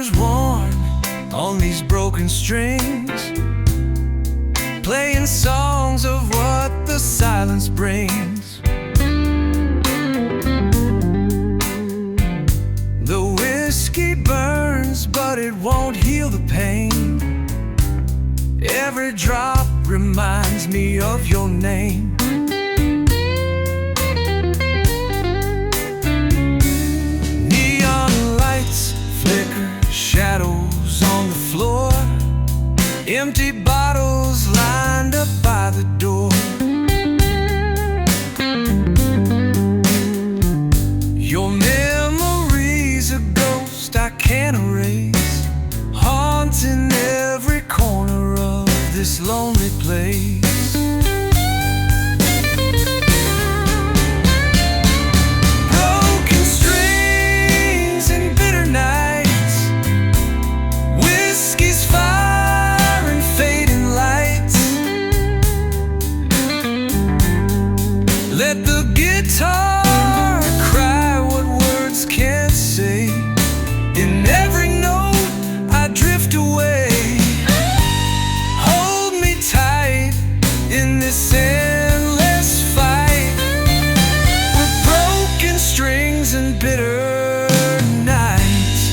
fingers warm on these broken strings, playing songs of what the silence brings. The whiskey burns, but it won't heal the pain. Every drop reminds me of your name. Neon lights flicker, shadows on the floor, empty bottles lined up by the door. Your memory's a ghost I can't erase, haunting every corner of this lonely place. Broken strings and bitter nights, whiskey's fire and fading lights. Let the guitar cry what words can't say. In every note I drift away. Hold me tight in this endless fight, with broken strings and bitter nights.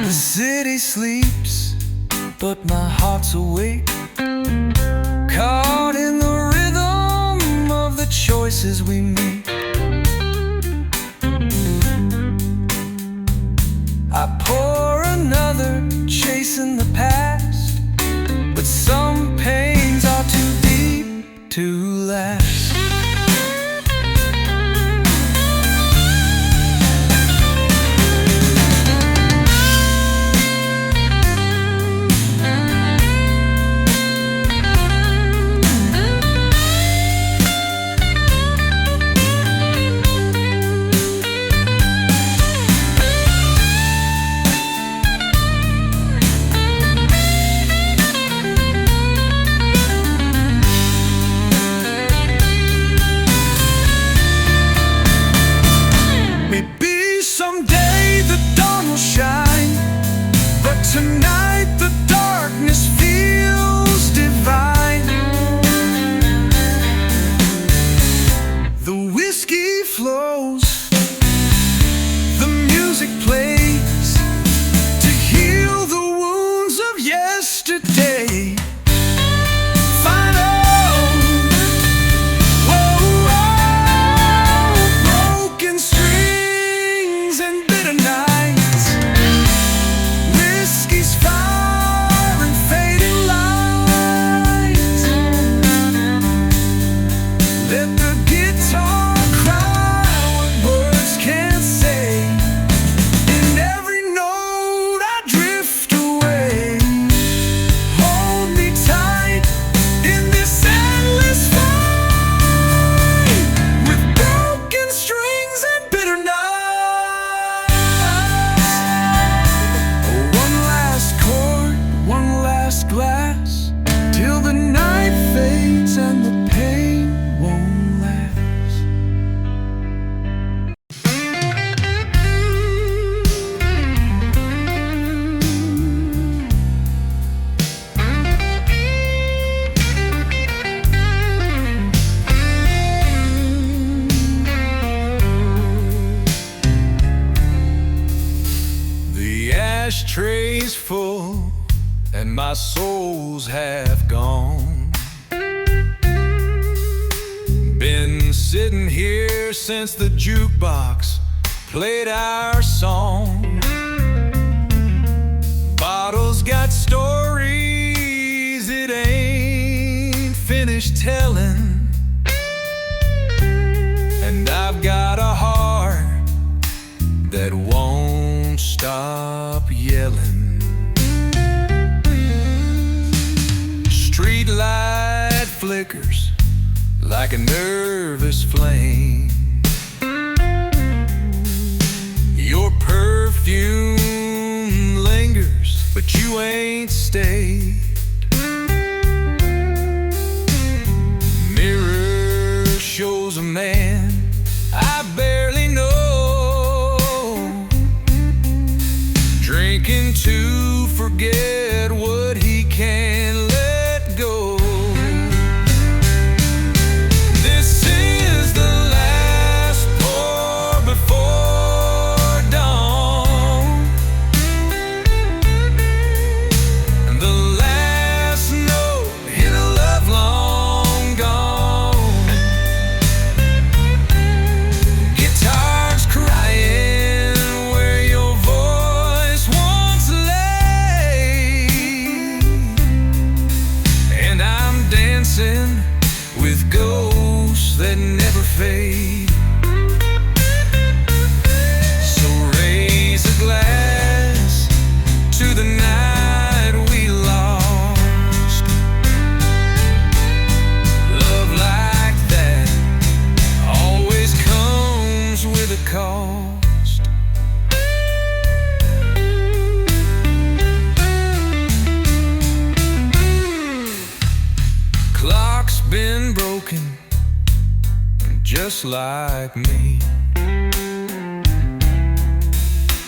The city sleeps, but my heart's awake, caught in the rhythm of the choices we make. I pour another, chasing the past, but some pains are too deep to last. Tonight the darkness feels divine. The whiskey flows, the music plays, to heal the wounds of yesterday. Broken strings and bitter nights, whiskey's fire and fading lights. Let the guitar cry what words can't say. In every note I drift away. Hold me tight in this endless fight, with broken strings and bitter nights. One last glass, till the night fades and the pain won't last. The ashtray's full and my soul's half gone. Been sitting here since the jukebox played our song. Bottles got stories it ain't finished telling, and I've got a heart that won't stop yelling. Street light flickers like a nervous flame. Your perfume lingers, but you ain't stayed. Mirror shows a man I barely know. looking to forget what he can't let go. This is the last pour before dawn, and the last note hit a love long gone. Guitars crying where your voice once lay, and I'm dancing with ghosts that never fade. So raise a glass to the night we lost. Love like that always comes with a cost. Clock's been broken just like me,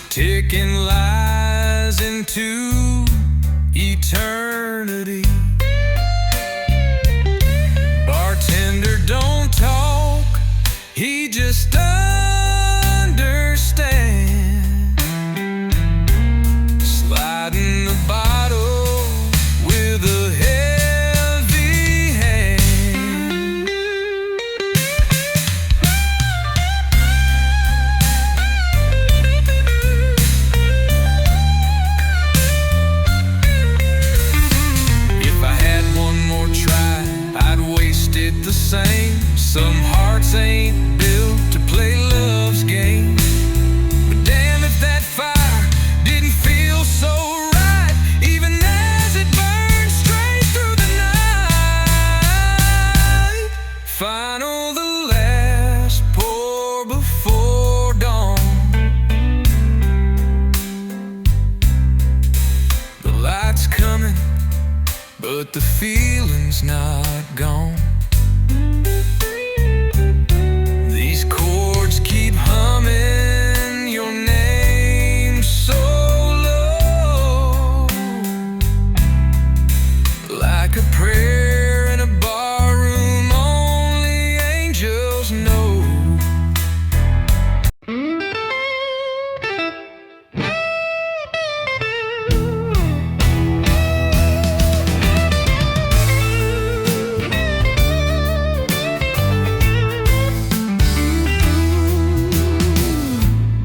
ticking lies into eternity. Bartender don't talk, he just understands. Sliding the bottle with a heavy hand. If I had one more try, I'd waste it the same. Some hearts ain't built to play love's game. But damn if that fire didn't feel so right, even as it burned straight through the night. Final, the last pour before dawn. The light's coming, but the feeling's not gone. These chords keep humming your name so low, like a prayer in a barroom only angels know.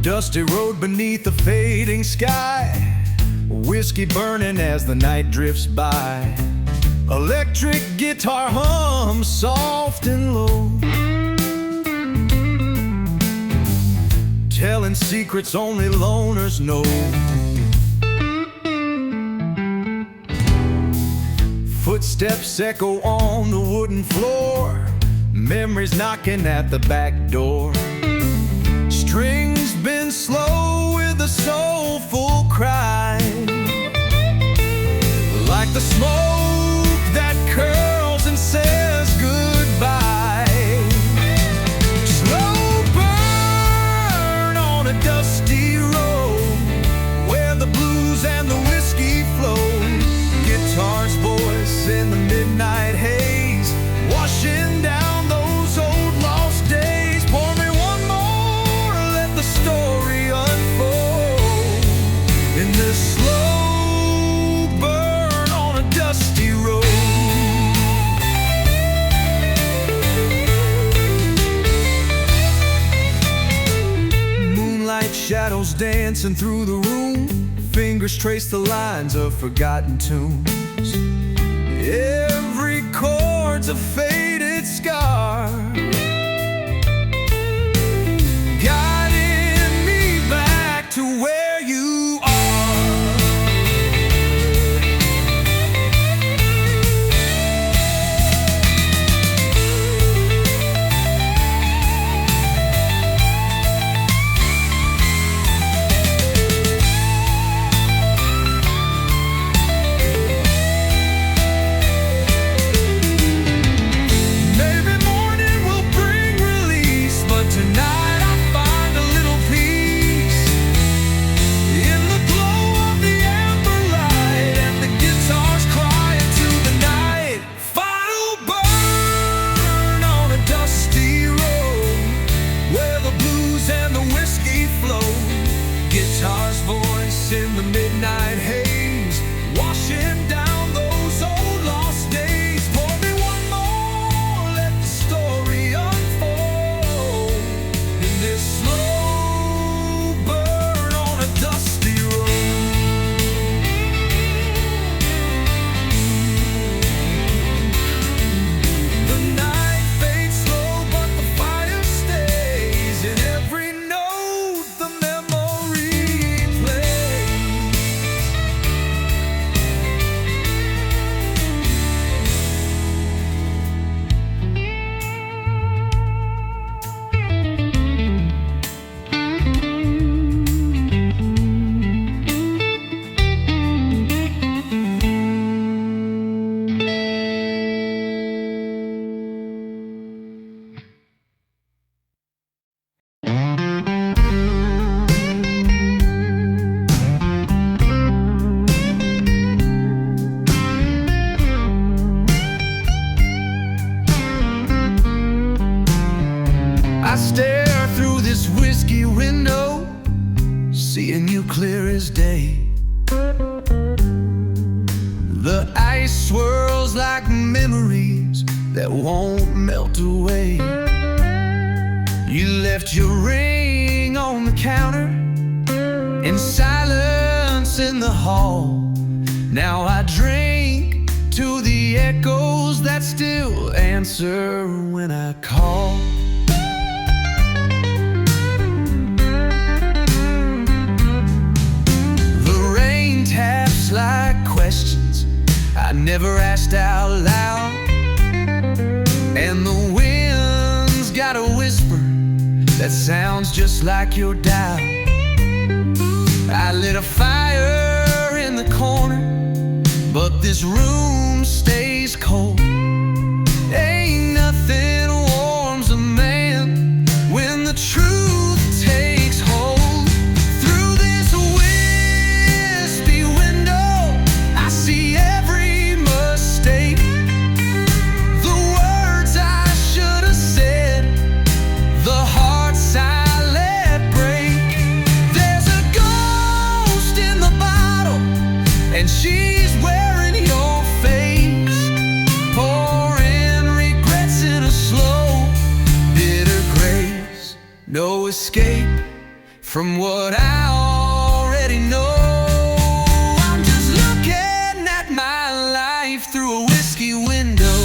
Dusty road beneath the fading sky, whiskey burning as the night drifts by. Electric guitar hums soft and low, telling secrets only loners know. Footsteps echo on the wooden floor, memories knocking at the back door. Strings bend slow with a soulful cry, like the smoke that curls and says goodbye. Slow burn on a dusty road, where the blues and the whiskey flow. Guitar's voice in the midnight haze, washing down those old lost days. Pour me one more, let the story unfold in this slow burn on a dusty road. Moonlight shadows dancing through the room, fingers trace the lines of forgotten tunes. Every chord's a faded scar, guiding me back to where you are. Maybe morning will bring guitar's voice in the midnight haze, washing down those old lost days. Pour me one more, let the story unfold in this slow burn on a dusty road. The night fades slow, but the fire stays in every note the memory plays. I stare through this whiskey window, seeing you clear as day. The ice swirls like memories that won't melt away. You left your ring on the counter, in silence in the hall. Now I drink to the echoes that still answer when I call. Taps like questions I never asked out loud, and the wind's got a whisper that sounds just like your doubt. I lit a fire in the corner, but this room stays cold. Ain't nothing warms a man when the truth takes hold. And she's wearing your face, pouring regrets in a slow, bitter grace. No escape from what I already know. I'm just looking at my life through a whiskey window.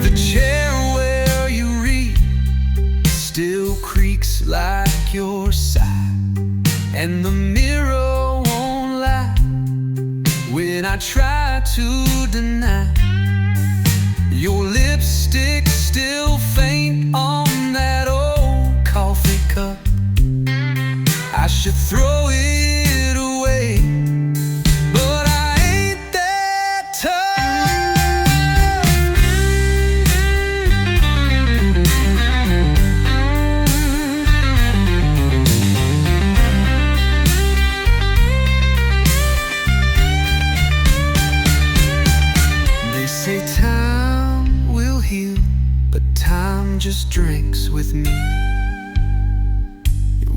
The chair where you read still creaks like your side, and the mirror won't lie when I try to deny. Your lipstick still faint on that old coffee cup. I should throw it away, but I ain't that say time will heal, but time just drinks with me.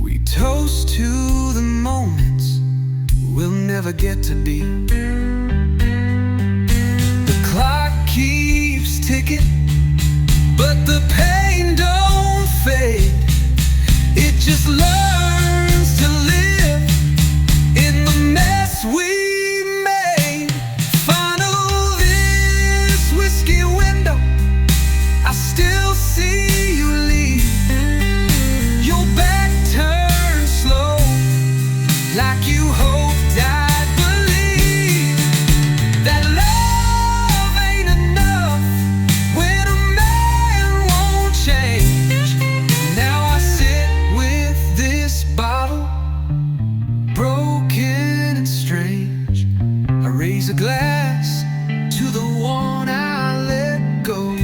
We toast to the moments we'll never get to be. The clock keeps ticking, but the pain don't fade. It just learns to live in the mess we still see you leave. Your back turned slow, like you hoped I'd believe that love ain't enough when a man won't change. Now I sit with this bottle, broken and strange. I raise a glass to the one I let go,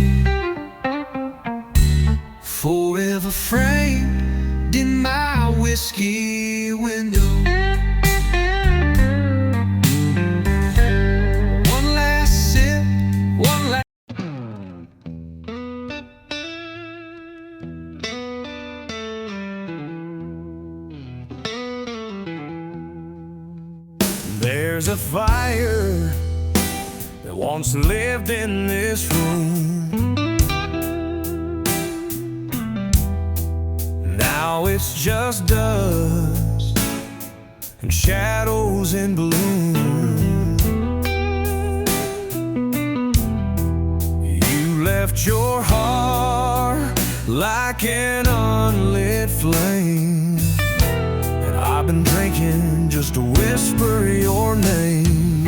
forever framed in my whiskey window. One last sip, one last fire that once lived in this room. Now it's just dust and shadows in bloom. You left your heart like an unlit flame, and I've been drinking just to whisper your name.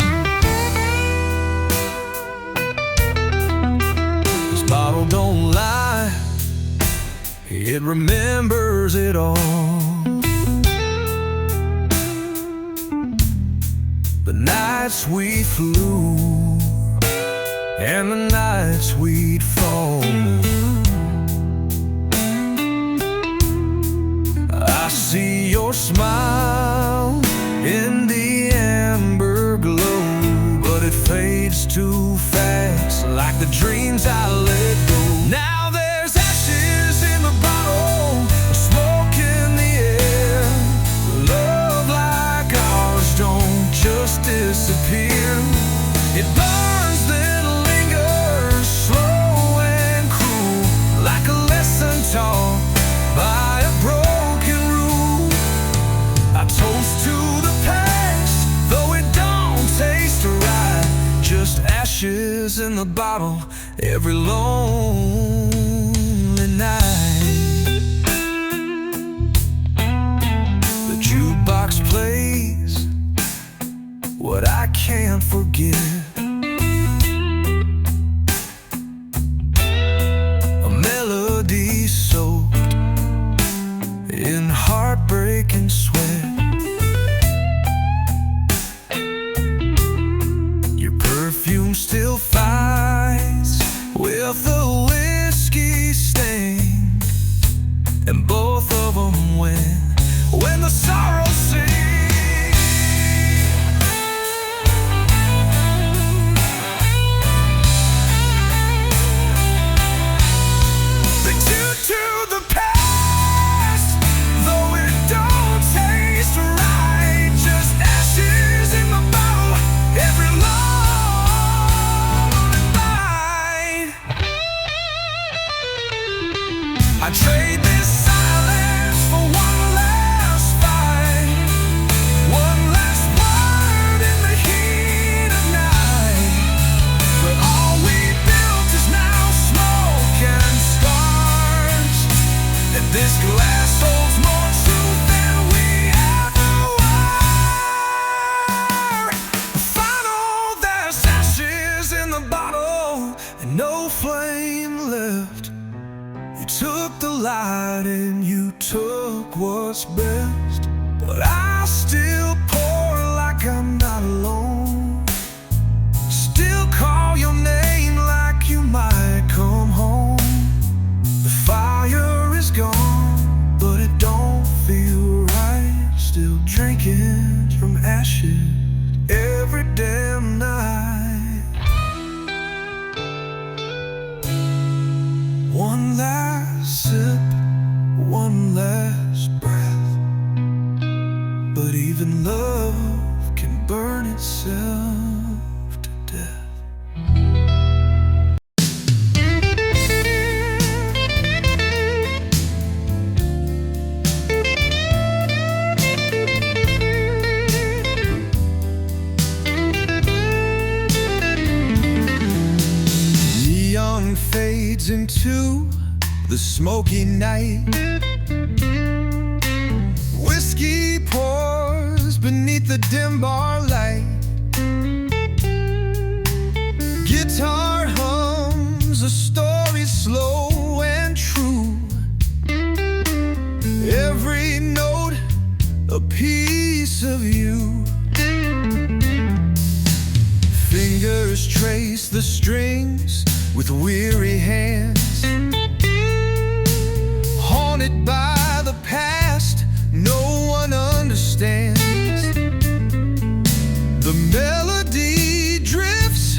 This bottle don't lie, it remembers it all. The nights we flew and the nights we'd fall. I see your smile in the amber glow, but it fades too fast, like the dreams I let go. Now there's ashes in the bottle, smoke in the air. Love like ours don't just disappear. It burns then lingers, slow and cruel, like a lesson taught by a broken rule. I toast to the past, though it don't taste right. Just ashes in the bottle every lonely night. The jukebox plays what I can't forget. A melody soaked in heartbreak and sweat. Your perfume still fights with the whiskey stain, and both of them when the sorrow sings. I trade this silence for one last fight, one last word in the heat of night. But all we built is now smoke and scars, and this glass holds more truth than we ever were. Final, there's ashes in the bottle and no flame left. You took the light and you took what's best, but I still pour like I'm not alone. Still call your name like you might come home. The fire is gone, but it don't feel right. Still drinking from ashes every damn night. One last sip, one last breath, but even love can burn itself to death. Neon fades into the smoky night. Whiskey pours beneath the dim bar light. Guitar hums a story slow and true. Every note a piece of you. Fingers trace the strings with weary hands, haunted by the past no one understands. The melody drifts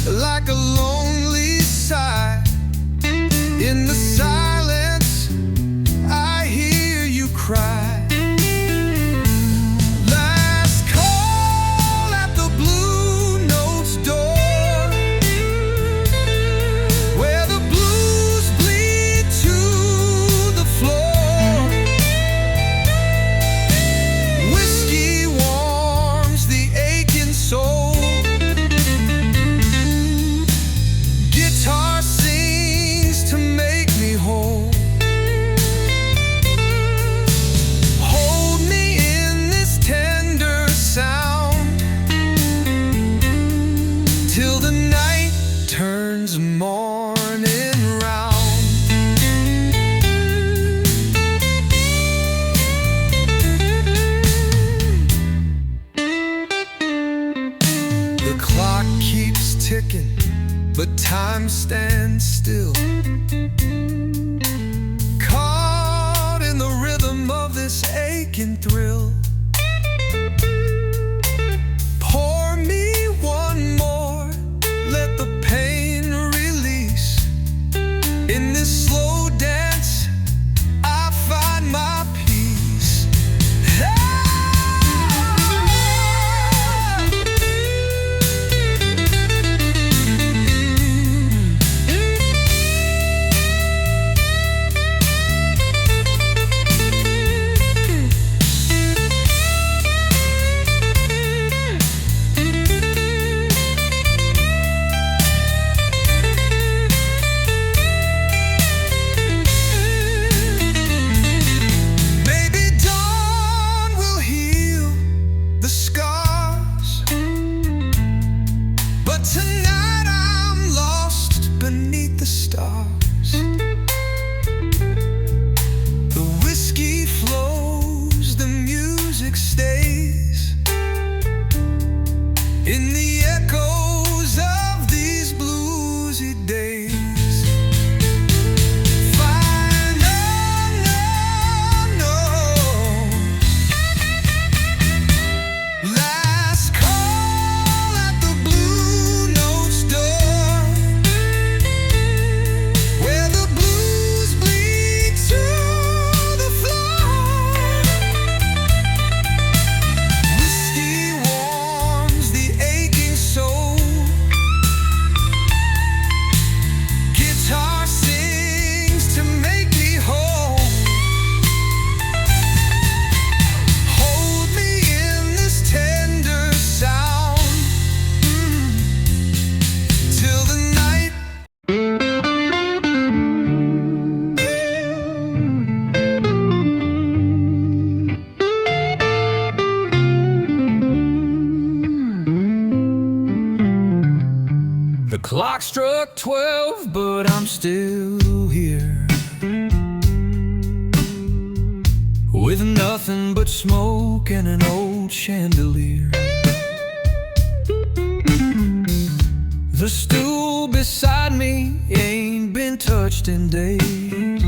like a lonely sigh. In the silence I hear you cry. Last call at the morning round. The clock keeps ticking, but time stands still. Caught in the rhythm of this aching thrill. Pour me one more, let the pain release. In this slow dance, I find my peace. Tonight I'm lost beneath the stars. The whiskey flows, the music stays in the echoes of these bluesy days. The clock struck 12, but I'm still here, with nothing but smoke and an old chandelier. The stool beside me ain't been touched in days,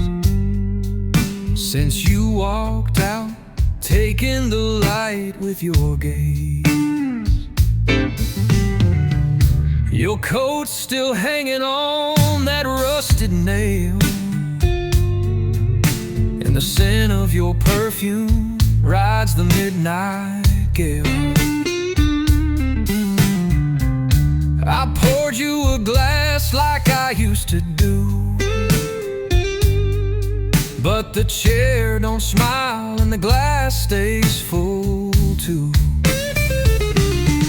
since you walked out, taking the light with your gaze. Your coat's still hanging on that rusted nail, and the scent of your perfume rides the midnight gale. I poured you a glass like I used to do, but the chair don't smile and the glass stays full too.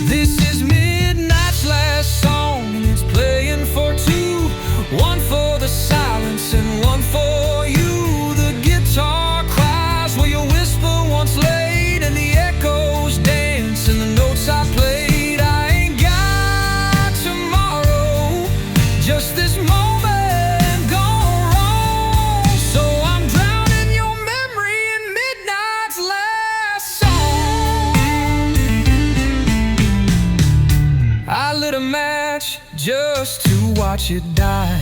This is midnight's last song, and it's playing for two. One for the silence and one for you. The guitar cries where your whisper once laid, and the echoes dance in the notes I played. I ain't got tomorrow, just this moment gone wrong. So I'm drowning your memory in midnight's last song. I lit a match just to watch it die,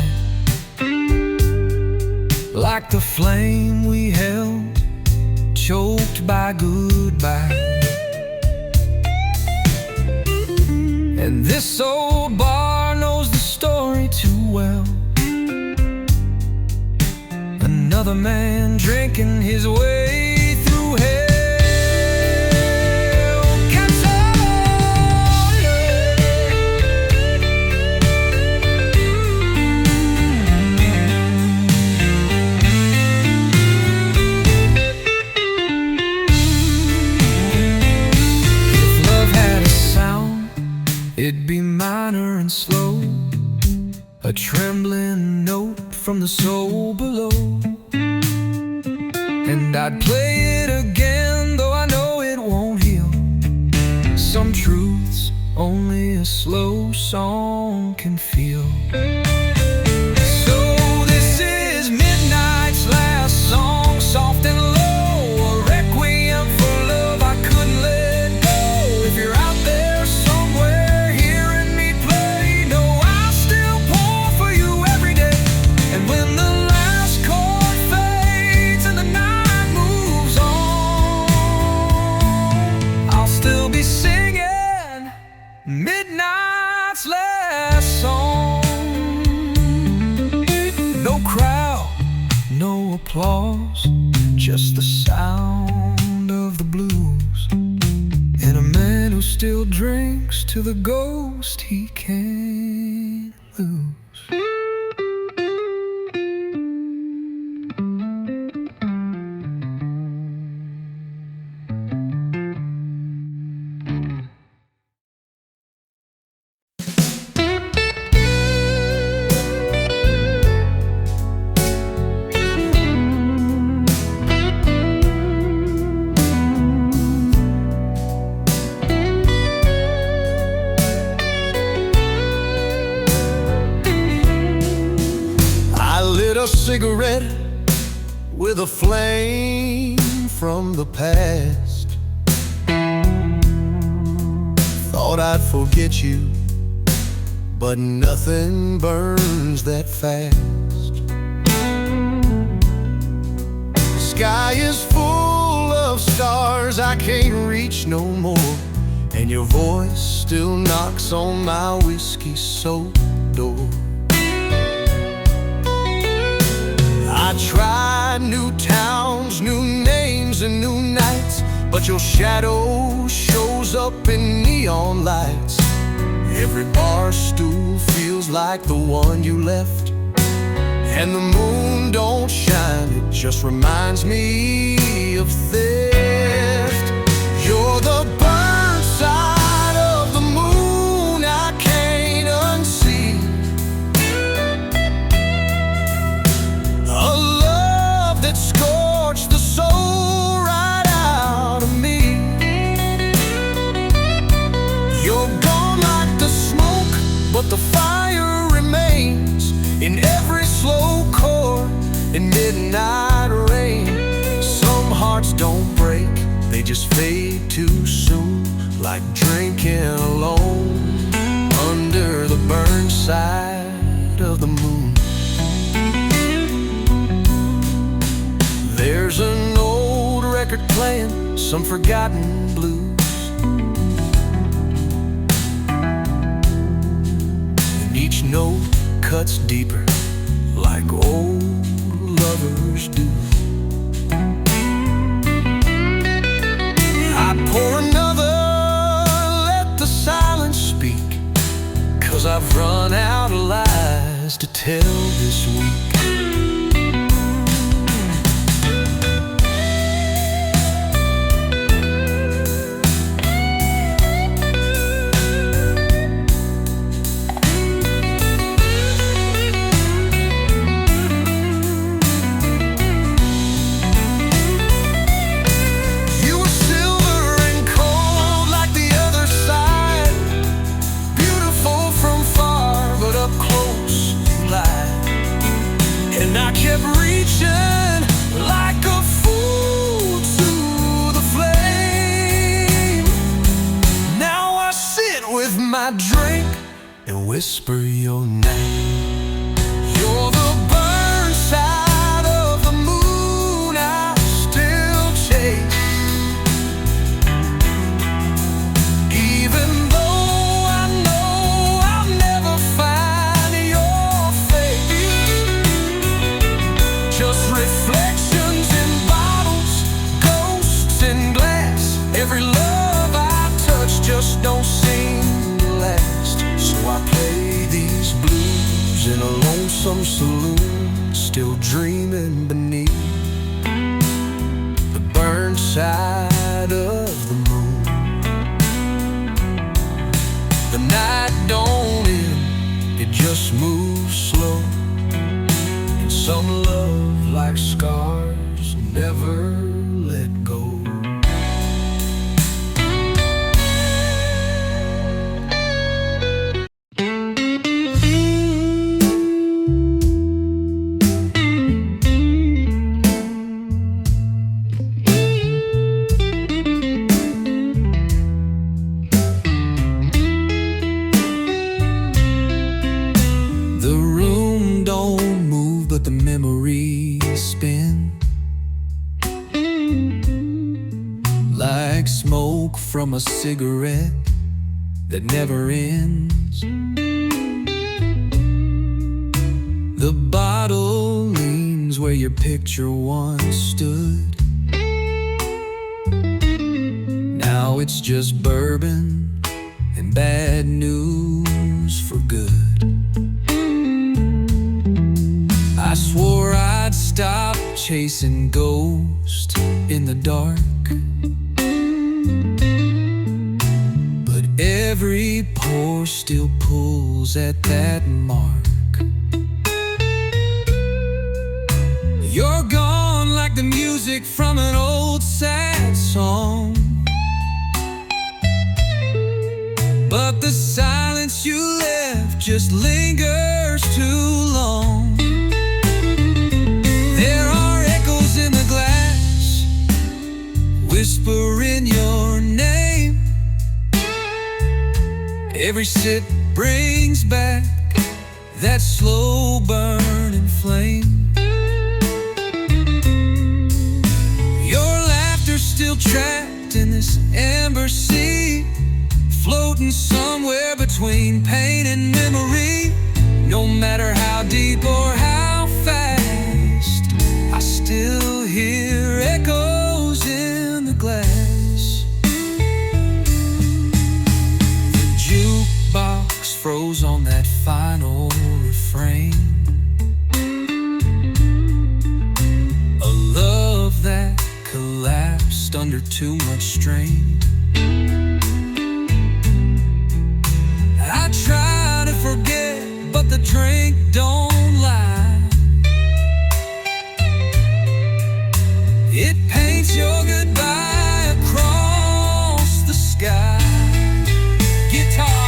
like the flame we held, choked by goodbye. And this old bar knows the story too well. Another man drinking his way through hell. It'd be minor and slow, a trembling note from the soul below. And I'd play it again, though I know it won't heal some truths only a slow song can feel. applause, just the sound of the blues, and a man who still drinks to the ghost he can't lose. A cigarette with a flame from the past. Thought I'd forget you, but nothing burns that fast. The sky is full of stars I can't reach no more, and your voice still knocks on my whiskey-soaked door. I tried new towns, new names, and new nights, but your shadow shows up in neon lights. Every bar stool feels like the one you left, and the moon don't shine, it just reminds me of theft. You're the burnt side of the moon I can't unsee, a love that scorched the soul right out of me. You're gone like the smoke, but the fire remains in every slow chord and midnight rain. Some hearts don't break, they just fade too soon, like drinking alone under the burnt side of the moon. There's an old record playing some forgotten blues, and each note cuts deeper like old lovers do. I pour another, let the silence speak, 'cause I've run out of lies to tell this week. And I kept reaching like a fool to the flame. Now I sit with my drink and whisper your name. You're the burnt side of the moon I still chase, even though I know I'll never find your face. Just reflections in bottles, ghosts in glass. Every love I touch just don't seem to last. So I play these blues in a lonesome saloon, still dreaming beneath the burnt side of the moon. The night don't end, it just moves slow. Some love, like scars, never let go. The room don't move, but the memories spin like smoke from a cigarette that never ends. The bottle leans where your picture once stood. Now it's just bourbon and bad news for good. I swore I'd stop chasing ghosts in the dark, but every pour still pulls at that mark. You're gone like the music from an old sad song, but the silence you left just lingers too long. There are echoes in the glass, whispering your name. Every sip brings back that slow burning flame. Your laughter's still trapped in this amber sea, floating somewhere between pain and memory. No matter how deep or how fast, I still hear echoes in the glass. The jukebox froze on that final refrain, a love that collapsed under too much strain. I try to forget, but the drink don't lie. It paints your goodbye across the sky. Guitar.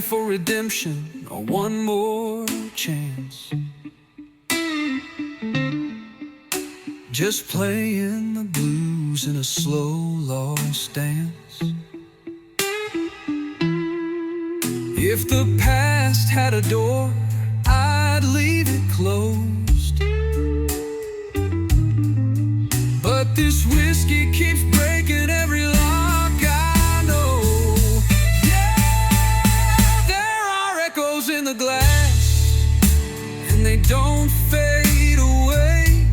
For redemption or one more chance, just playing the blues in a slow lost dance. If the past had a door, I'd leave it closed, but this whiskey keeps breaking every lock I know. In the glass, and they don't fade away,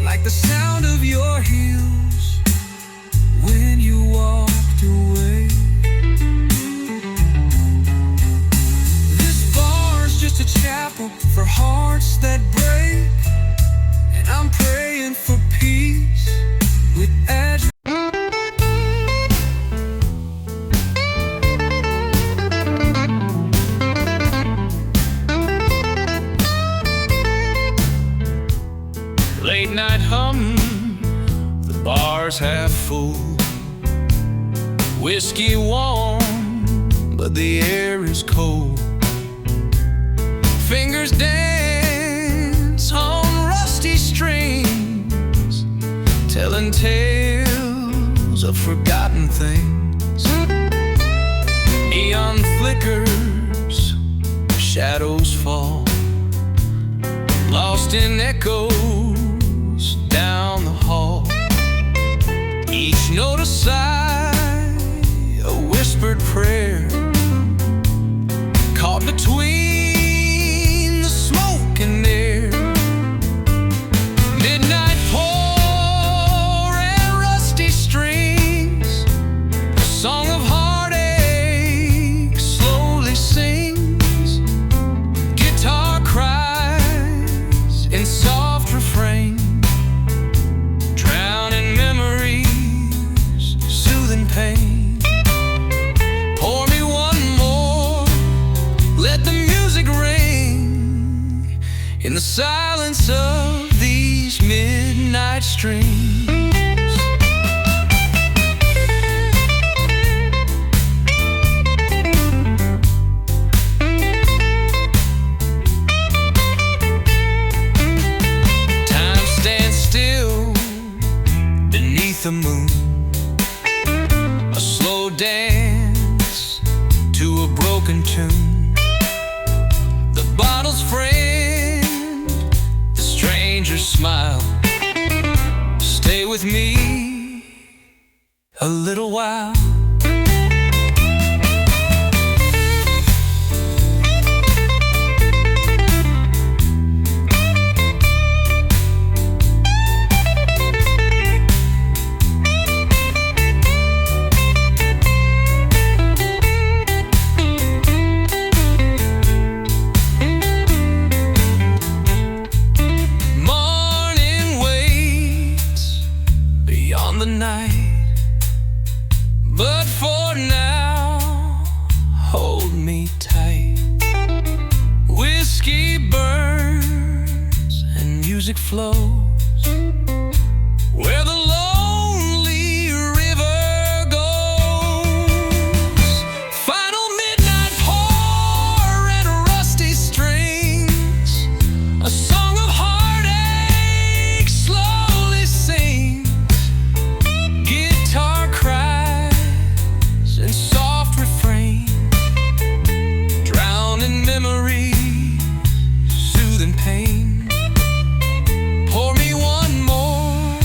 like the sound of your heels when you walked away. This bar's just a chapel for hearts that break, and I'm praying for peace with agitation. Late night hum, the bar's half full, whiskey warm, but the air is cold. Fingers dance on rusty strings, telling tales of forgotten things. Neon flickers, shadows fall, lost in echoes down the hall. Each note a sigh, a whispered prayer, caught between the smoke and air. Midnight pour and rusty strings, a song of heartache slowly sings. Guitar cries in soft refrain, drowning memories, soothing pain. Pour me one more, let the music ring in the silence of these midnight streams. broken tune, the bottle's friend, the stranger's smile. Stay with me a little while. The night, but for now, hold me tight. Whiskey burns and music flows where the lonely river goes. Final midnight pour and rusty strings, a song of heartache slowly sings. Guitar cries and soft refrain, drowning memory, soothing pain. Pour me one more,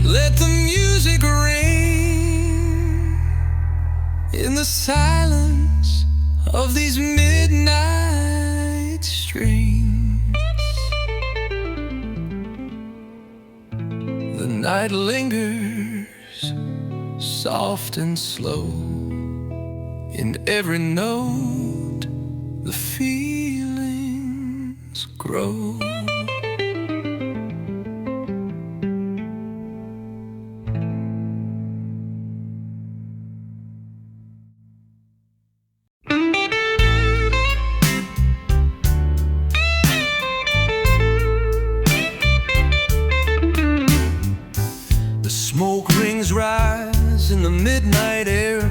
let the music ring in the silence of these midnight streams. The night lingers, soft and slow. In every note, the feelings grow. The smoke rings rise in the midnight air,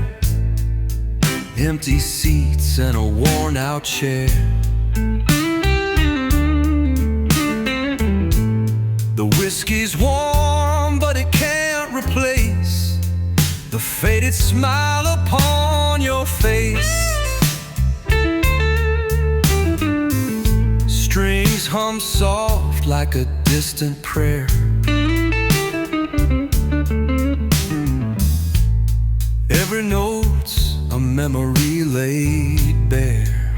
empty seats and a worn-out chair. The whiskey's warm, but it can't replace the faded smile upon your face. Strings hum soft like a distant prayer. Every note's a memory laid bare.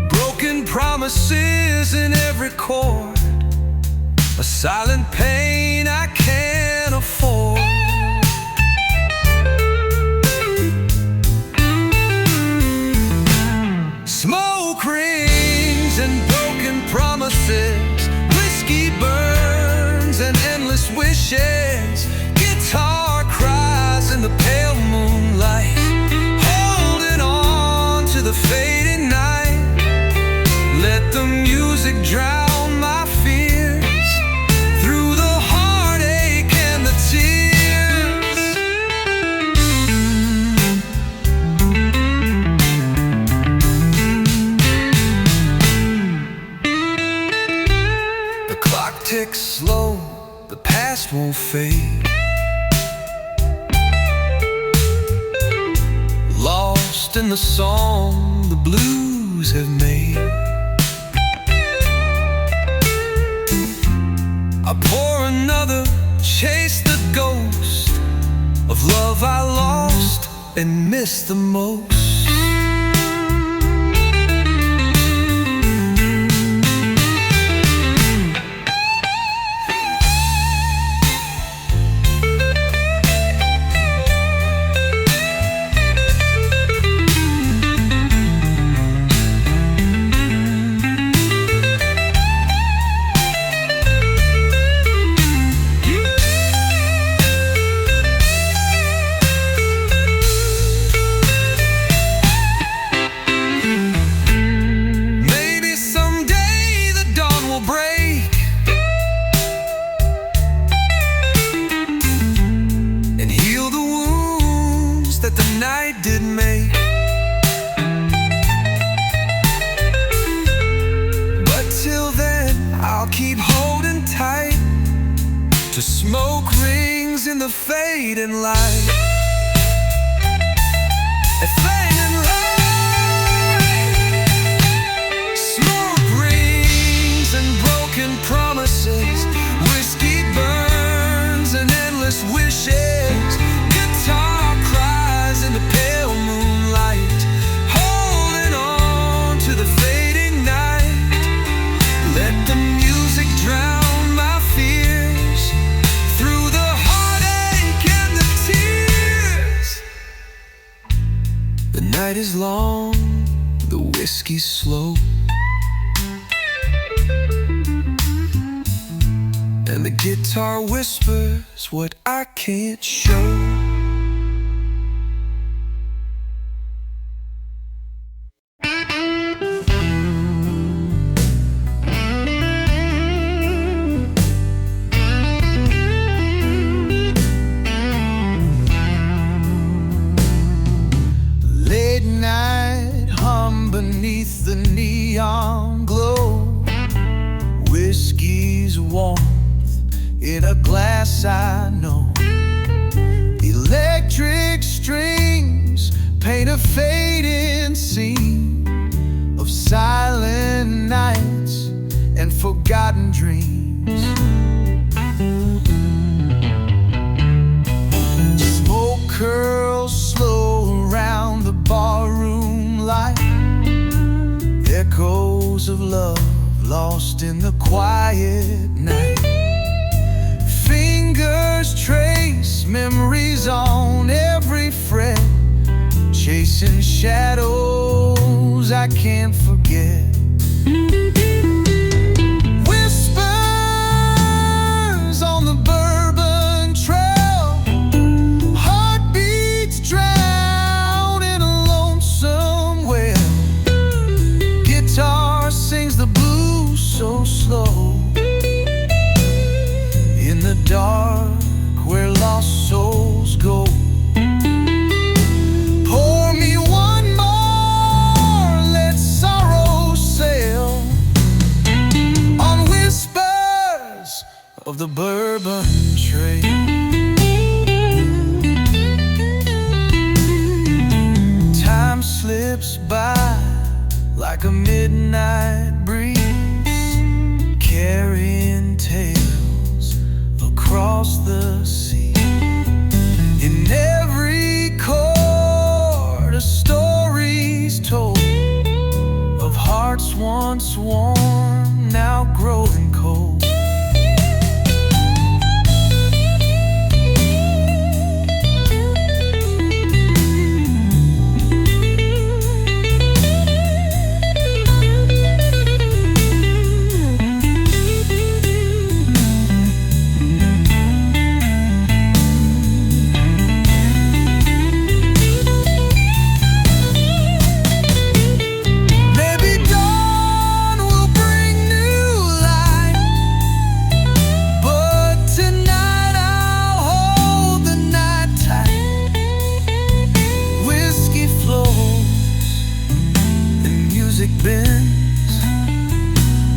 Broken promises in every chord, a silent pain I can't afford. Smoke rings and broken promises, whiskey burns and endless wishes. Guitar cries in the pale moonlight, holding on to the faded night. Let the music drown my fears through the heartache and the tears. The clock ticks slow, the past won't fade. Lost in the song the blues have made. I pour another, chase the ghost of love I lost and missed the most. Did make. But till then, I'll keep holding tight to smoke rings in the fading light. a flaming light. Smoke rings and broken promises, whiskey burns and endless wishes. Guitar cries in the pale moonlight, holding on to the fading night. Let the music drown my fears through the heartache and the tears. The night is long, the whiskey's slow, and the guitar whispers what I can't show. Late night hum beneath the neon glow. Whiskey's warmth in a glass I know. Electric strings paint a fading scene of silent nights and forgotten dreams. Smoke curls slow around the barroom light. Echoes of love lost in the quiet night. Fingers trace memories on every fret, chasing shadows I can't forget. Whispers on the Bourbon Trail, heartbeats drown in a lonesome well. Guitar sings the blues so slow, in the dark where lost souls go. Pour me one more, let sorrow sail on whispers of the Bourbon Trail. Time slips by like a midnight breeze, carrying tales across the sea. In every chord a story's told of hearts once warm, now growing cold. Bends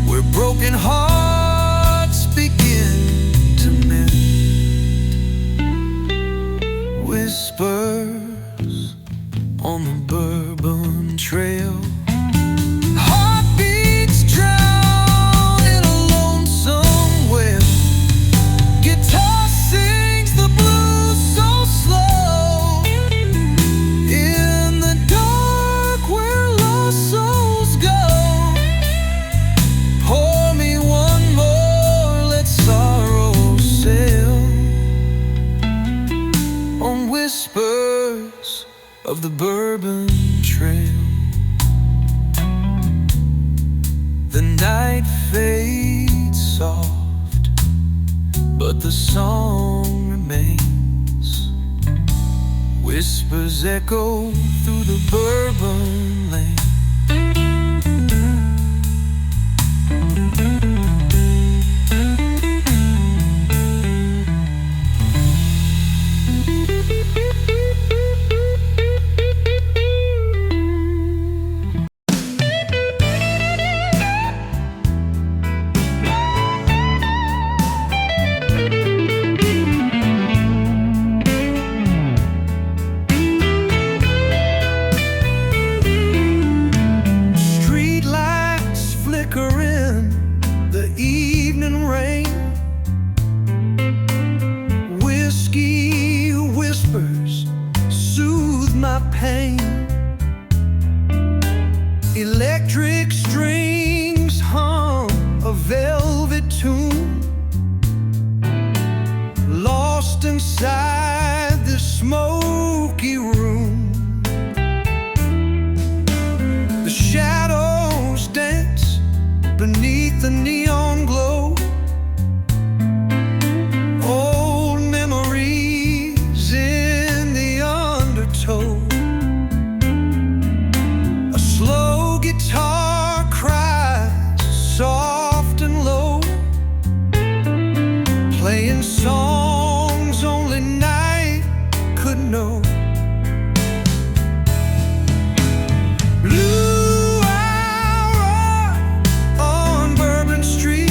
where broken hearts begin to mend. Whispers on the Bourbon Trail, heartbeats drown in a lonesome well. Guitar sings the blues so slow, in the dark where lost souls go. Pour me one more, let sorrow sail on whispers of the Bourbon Trail. The night fades soft, but the song remains. Whispers echo through the Bourbon lane. my pain. Electric strings hum a velvet tune, lost inside this smoky room. The shadows dance beneath the neon glow. Old memories in the undertow. A slow guitar cries soft and low, playing songs only night could know. Blue hour on Bourbon Street,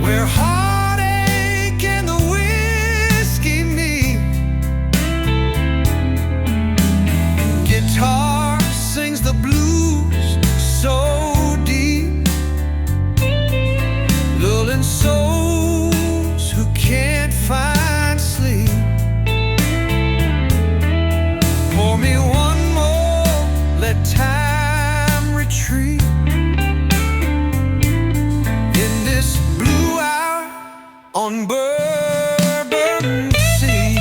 where heartache and the whiskey meet. Guitar sings the blues so deep, lulling souls who can't find sleep. Pour me one more, let time retreat. In this blue hour on Bourbon Sea.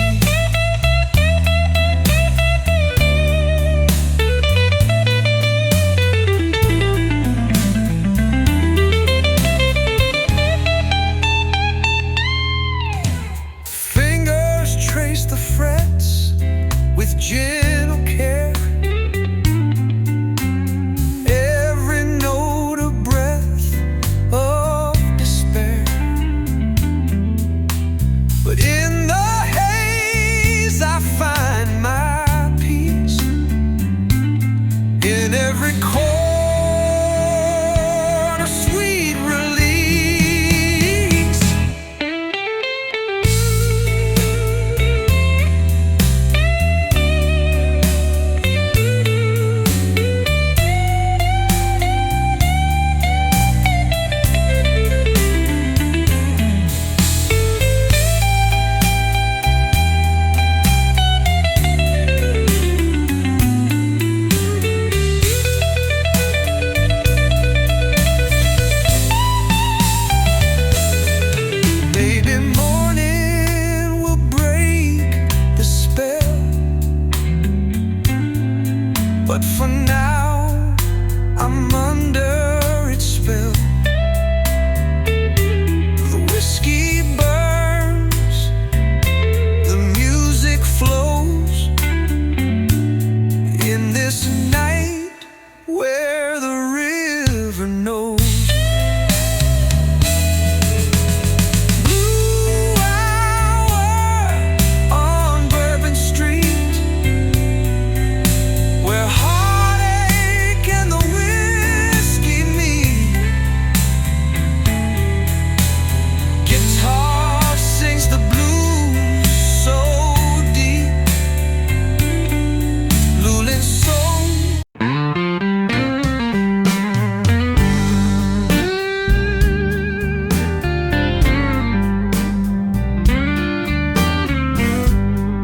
Fingers trace the frets with gentle care. Every note a breath of despair. But in the haze I find my peace. In every corner, sweet release. Maybe morning will break the spell, but for now I'm under its spell. The whiskey burns, the music flows, in this night where the river knows. Blue hour on Bourbon Street, where heartache and the whiskey meet. Guitar sings the blues so deep, lulling soul.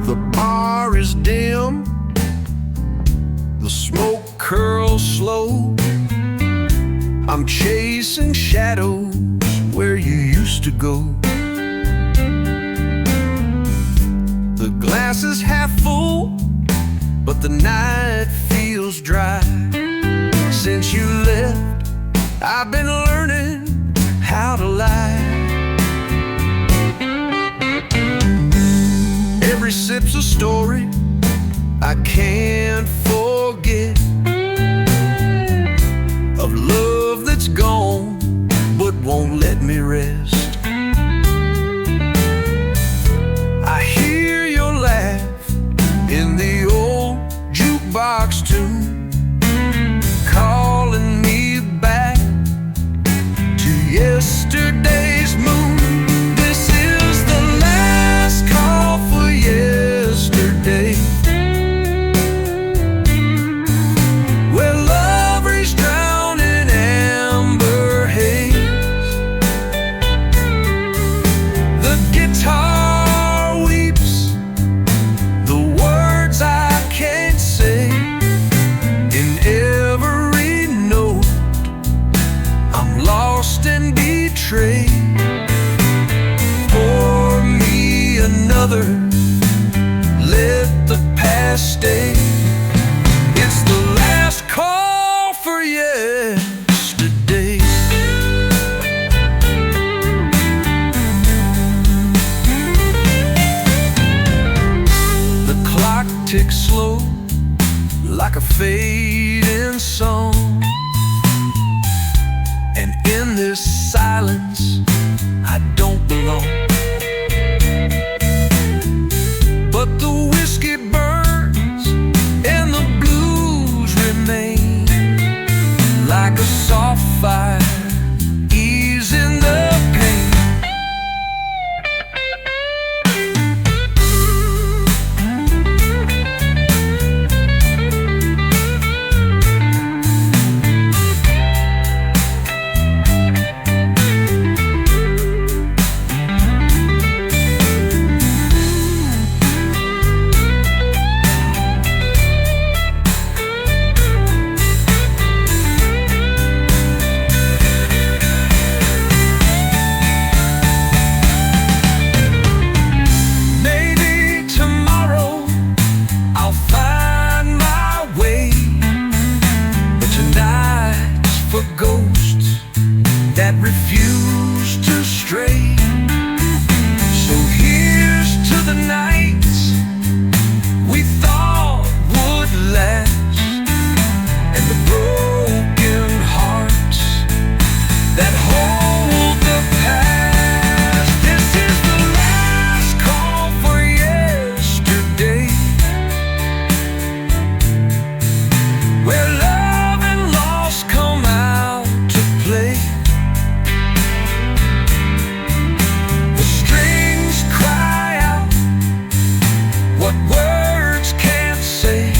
The bar is dim, the smoke curls slow. I'm chasing shadows where you used to go. The glass is half full, but the night feels dry. Since you left, I've been learning how to lie. Every sip's a story I can't forget, of love that's gone but won't let me rest. I hear your laugh in the old jukebox tune, calling me back to yesterday's moon. This is the last call for yesterday, where love reached drowned in amber haze. last day. It's the last call for yesterday. The clock ticks slow like a fading song, and in this silence I don't belong. But the whiskey burns and the blues remain like a soft fire, easing the pain. That refuse to stray. So here's to the nights we thought would last, and the broken hearts that hold the past. This is the last call for yesterday, where love and loss come out to play. What words can't say,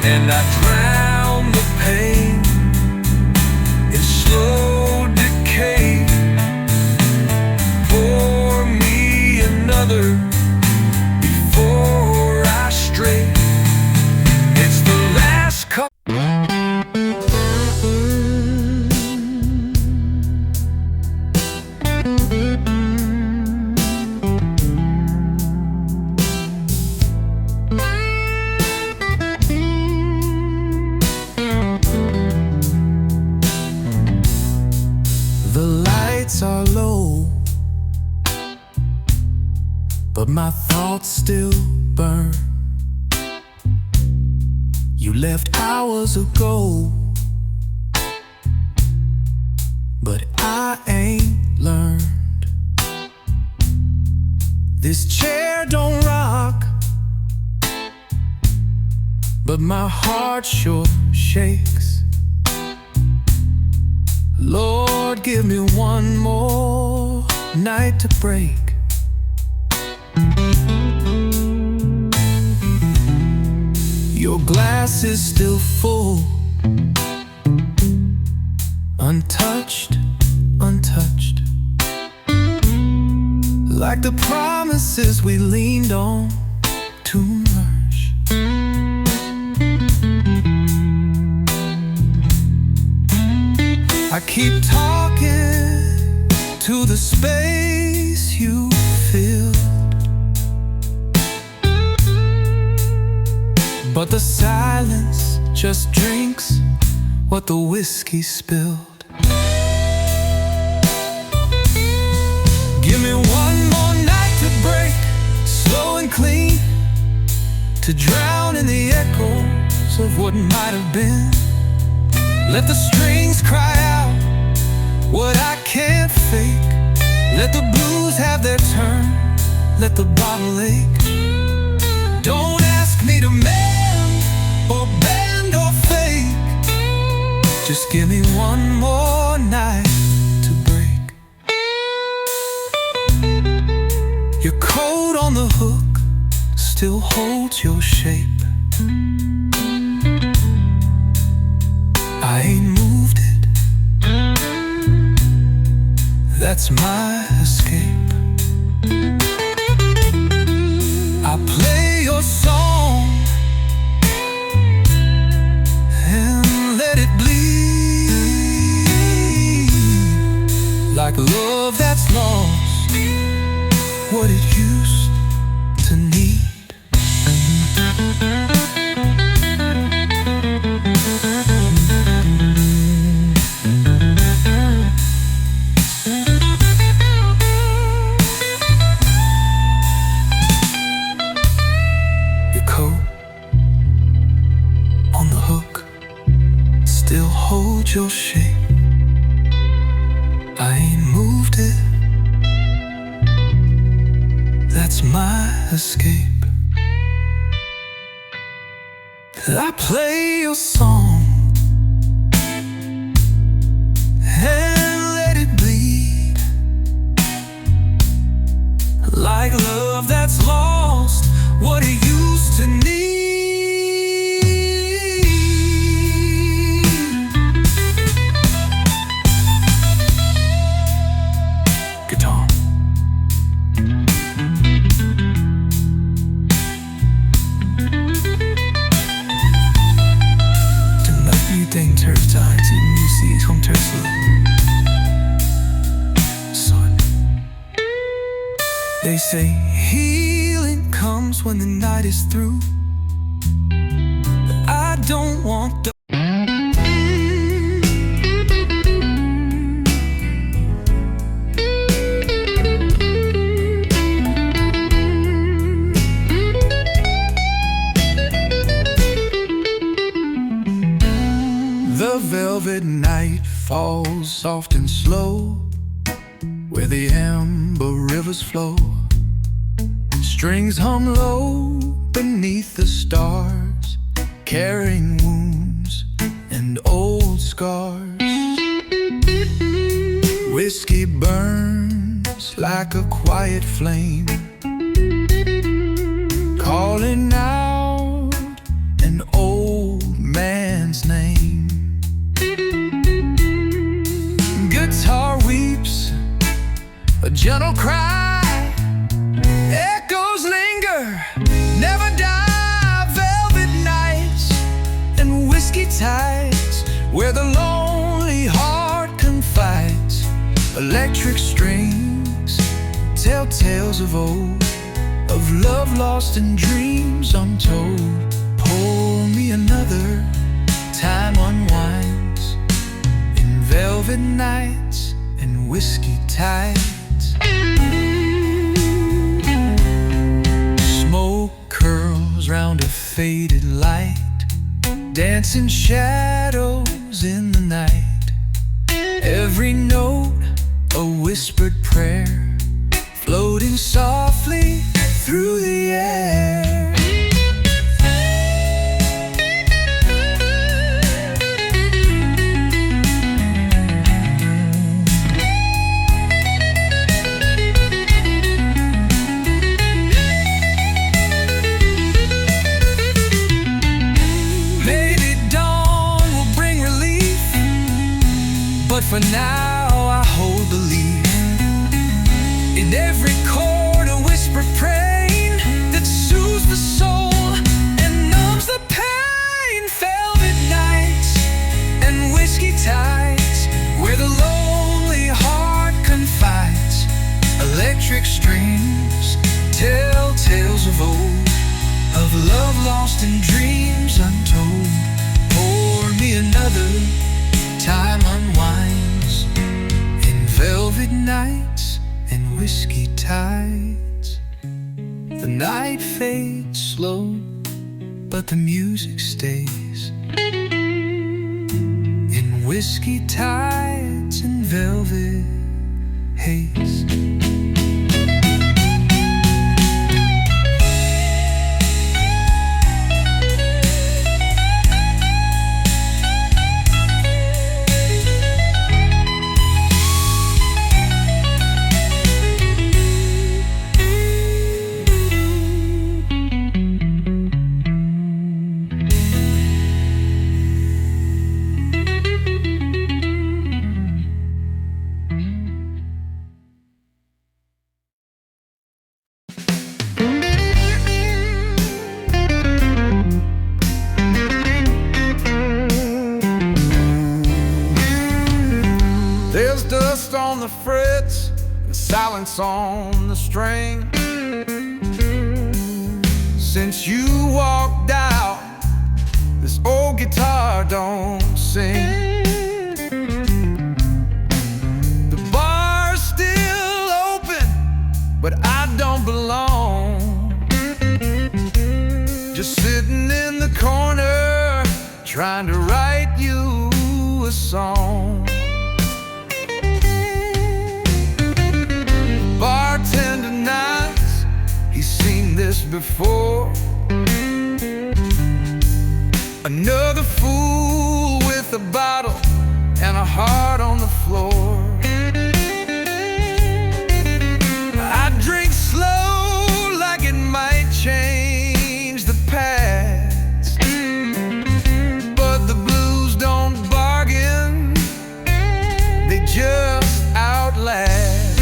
and I drown the pain in slow decay. Pour me another before I stray. It's the last cup. The lights are low, but my thoughts still burn. You left hours ago, but I ain't learned. This chair don't rock, but my heart sure shakes. Lord, give me one more night to break. Your glass is still full, untouched, untouched, like the promises we leaned on too much. I keep talking to the space you filled, but the silence just drinks what the whiskey spilled. Give me one more night to break, slow and clean, to drown in the echoes of what might have been. Let the strings cry out what I can't fake. Let the blues have their turn, let the bottle ache. Don't ask me to mend or bend or fake. Just give me one more night to break. Your coat on the hook still holds your shape. I ain't moved it, that's my escape. I play your song and let it bleed, like love that's lost what it used to need. your shape. I ain't moved it. That's my escape. I play your song and let it bleed, like love that's lost, what it used to need. Guitar. Ding turf time to music home turf. Son, they say healing comes when the night is through, but I don't want the The velvet night falls soft and slow, where the amber rivers flow. Strings hum low beneath the stars, carrying wounds and old scars. Whiskey burns like a quiet flame, calling out an old man's name. Guitar weeps a gentle cry, echoes linger, never die. Velvet nights and whiskey tides, where the lonely heart confides. Electric strings tell tales of old, of love lost and dreams untold. Pour me another, time unwinds in velvet nights and whiskey tides. Smoke curls round a faded light, dancing shadows in the night. Every note a whispered prayer, floating softly through the air. But for now I hold belief in every chord, a whispered praying that soothes the soul and numbs the pain. Velvet nights and whiskey tides, where the lonely heart confides. Electric strings tell tales of old, of love lost and dreams untold. Pour me another, time unwinds in velvet nights and whiskey tides. The night fades slow, but the music stays in whiskey tides and velvet haze. There's dust on the frets and silence on the string. Since you walked out, this old guitar don't sing. The bar's still open, but I don't belong. Just sitting in the corner, trying to write you a song. Bartender nights, he's seen this before. Another fool with a bottle and a heart on the floor. I drink slow like it might change the past, but the blues don't bargain, they just outlast.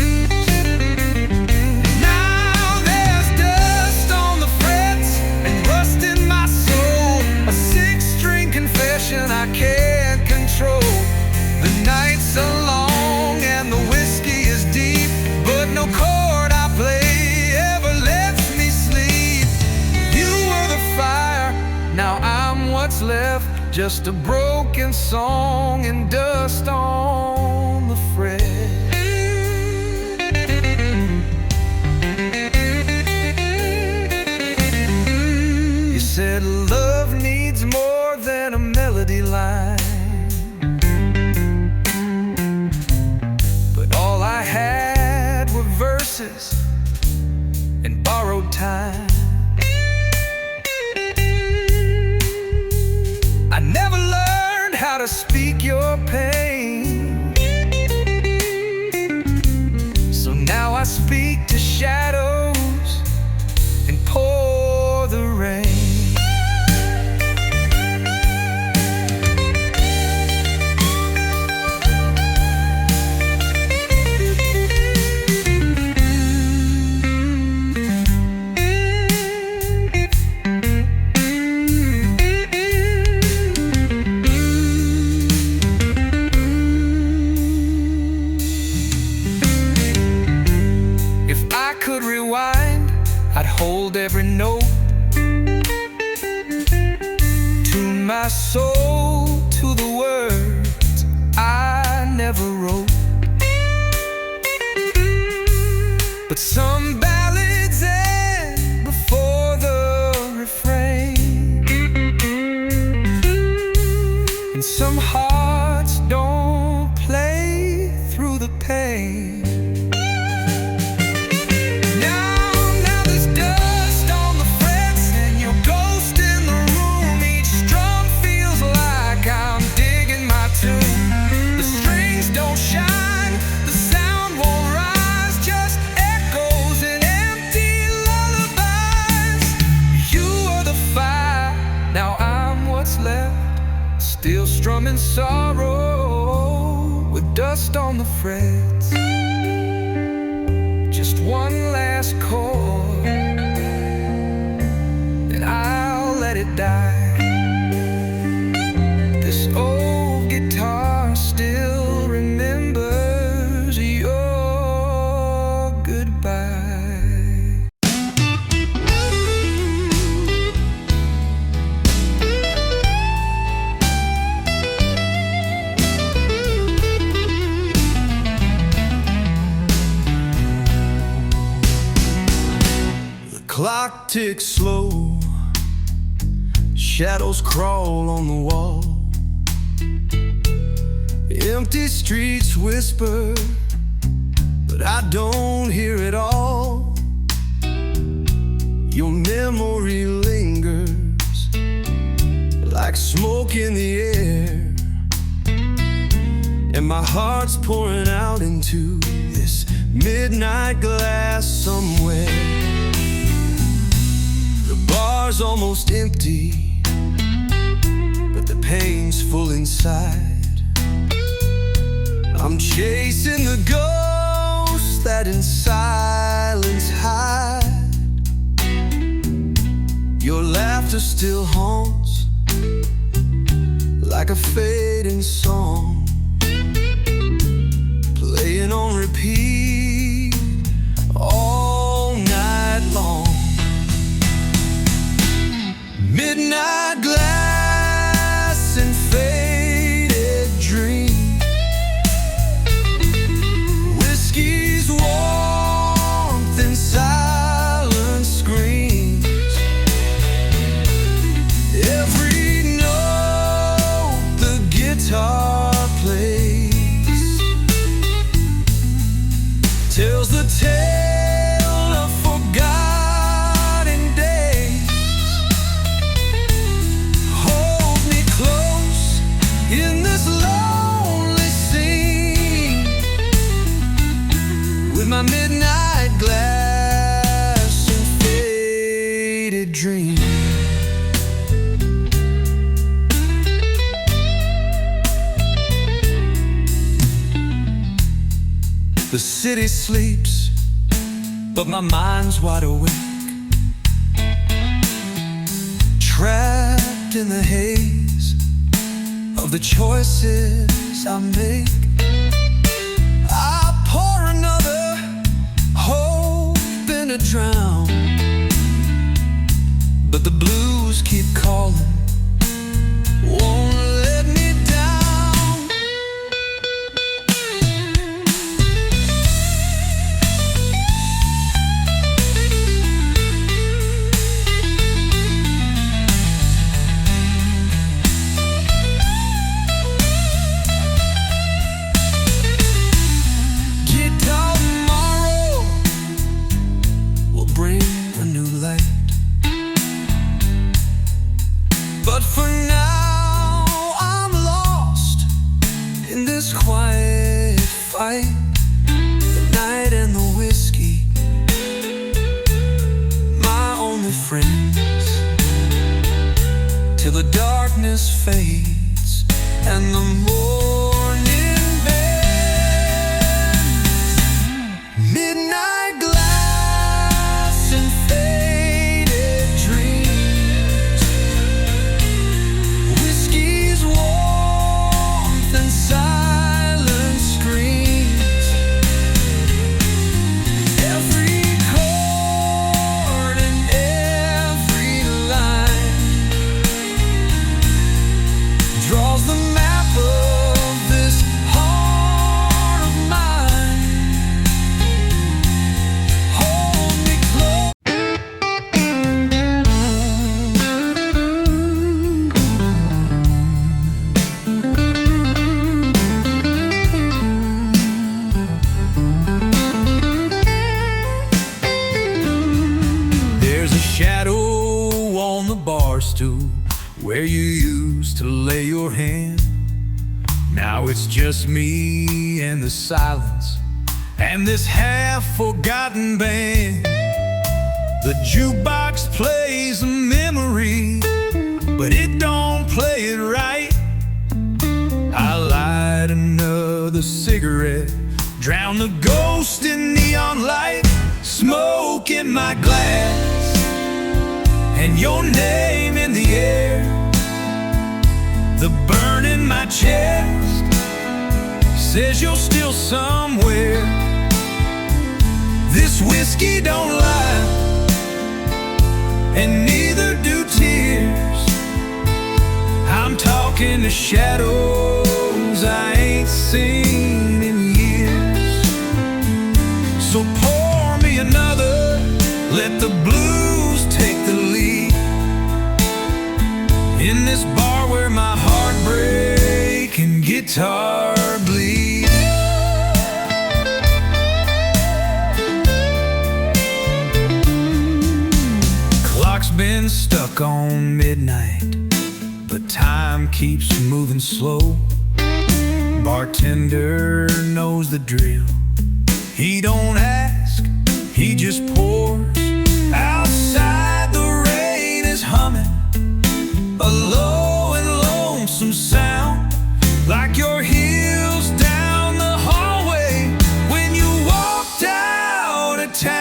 Now there's dust on the frets and rust in my soul, a six-string confession I can't control. The nights are long and the whiskey is deep, but no chord I play ever lets me sleep. You were the fire, now I'm what's left, just a broken song and dust on the fret. You said love needs more than a melody line, but all I had were verses and borrowed time. I never learned how to speak your pain, so now I speak to shadows and pour the rain. I could rewind, I'd hold every note, tune my soul to the words I never wrote. But some ballads end before the refrain, and some hearts don't play through the pain. Still strumming sorrow with dust on the frets. Just one last chord, and I'll let it die. This old guitar still remembers your goodbye. Clock ticks slow, shadows crawl on the wall. Empty streets whisper, but I don't hear it all. Your memory lingers like smoke in the air, and my heart's pouring out into this midnight glass somewhere. The bar's almost empty, but the pain's full inside. I'm chasing the ghosts that in silence hide. Your laughter still haunts like a fading song, playing on repeat all night long. Midnight glass and faded dream, whiskey's warmth and silent screams. Every note the guitar faded dream. The city sleeps, but my mind's wide awake, trapped in the haze of the choices I make. I pour another, hoping to drown, but the blues keep calling, won't let me down. Guitar tomorrow will bring a new light, but for now I'm lost in this quiet fight. The night and the whiskey, my only friends, till the darkness fades and the morning bends. Midnight glass and faded dreams, whiskey's warmth and silent screams. Every chord and every line draws the map of this heart of mine. Hold me close. There's a shadow on the bar stool where you used to lay your hand. Now it's just me and the silence and this half-forgotten band. The jukebox plays a memory, but it don't play it right. I light another cigarette, drown the ghost in neon light, smoke in my glass and your name in the air. The burn in my chest says you're still somewhere. This whiskey don't lie, and neither do tears. I'm talking to shadows I ain't seen in years. So pour me another, let the blues take the lead, in this bar where my heartbreak and guitar bleed. Clock's been stuck on midnight, but time keeps moving slow. Bartender knows the drill. He don't ask, he just pours. Outside the rain is humming, a low and lonesome sound, like your heels down the hallway when you walked out of town.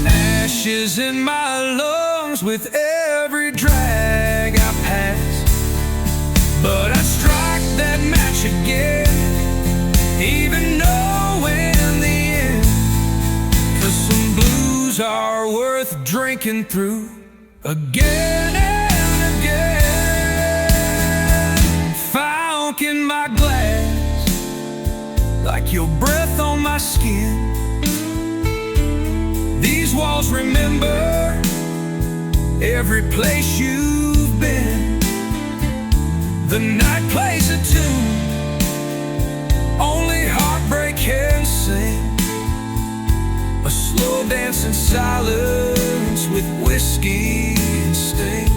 Ashes in my lungs with every drag I pass, but I strike that match again, even knowing the end. 'Cause some blues are worth drinking through again and again. Funk in my glass, like like your breath on my skin. These walls remember every place you've been. The night plays a tune only heartbreak can sing, a slow dance in silence with whiskey and sting.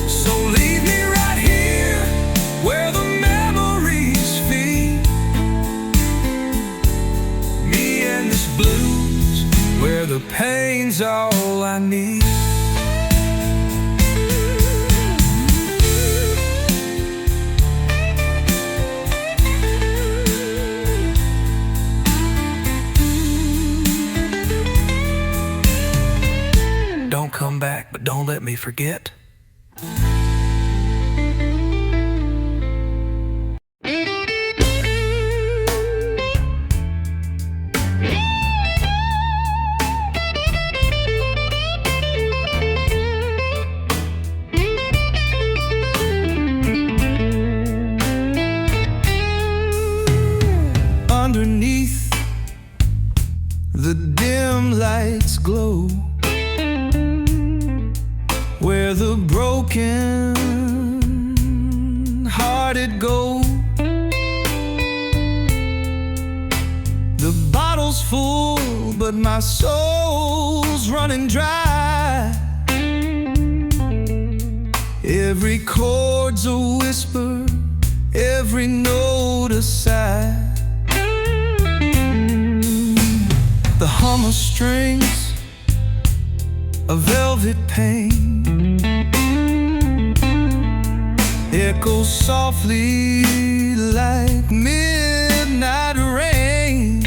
So leave me right here where the memories feed me, and this blues where the pain's all I need. Don't come back, but don't let me forget. Underneath the dim lights glow, where the broken-hearted go. The bottle's full, but my soul's running dry. Every chord's a whisper, every note a sigh. The hum of strings, a velvet pain, echoes softly like midnight rain.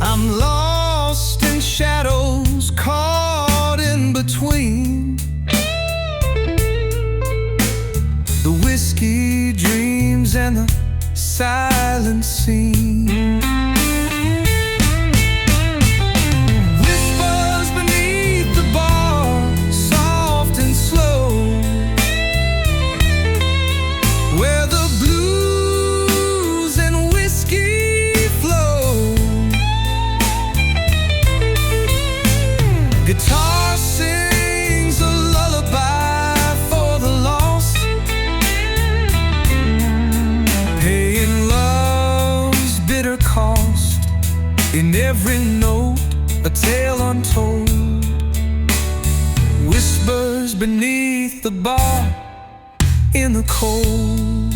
I'm lost in shadows, caught in between the whiskey dreams and the silent scene. Guitar sings a lullaby for the lost, paying love's bitter cost. In every note, a tale untold, whispers beneath the bar in the cold.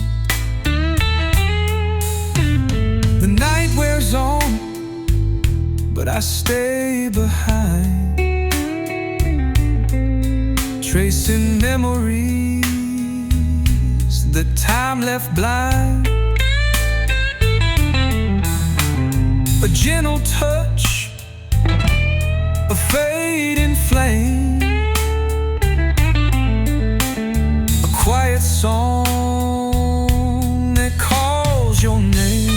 The night wears on, but I stay behind, tracing memories that time left blind. A gentle touch, a fading flame, a quiet song that calls your name.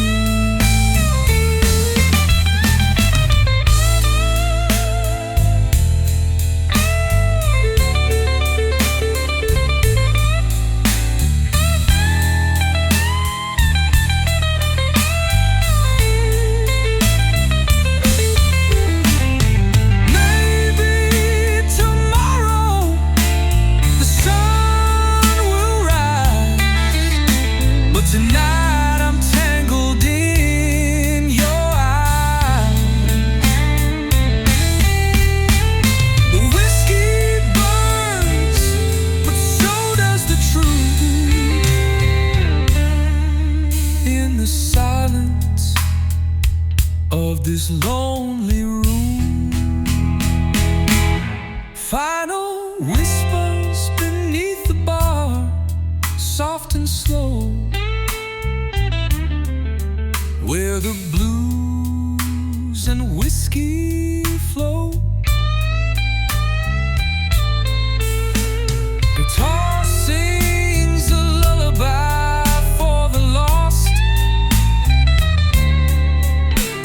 Tonight I'm tangled in your eyes. The whiskey burns, but so does the truth. In the silence of this lonely room, final whispers beneath the bar, soft and slow, where the blues and whiskey flow. Guitar sings a lullaby for the lost,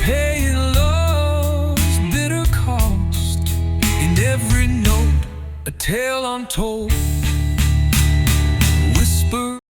paying love's bitter cost. In every note, a tale untold, whisper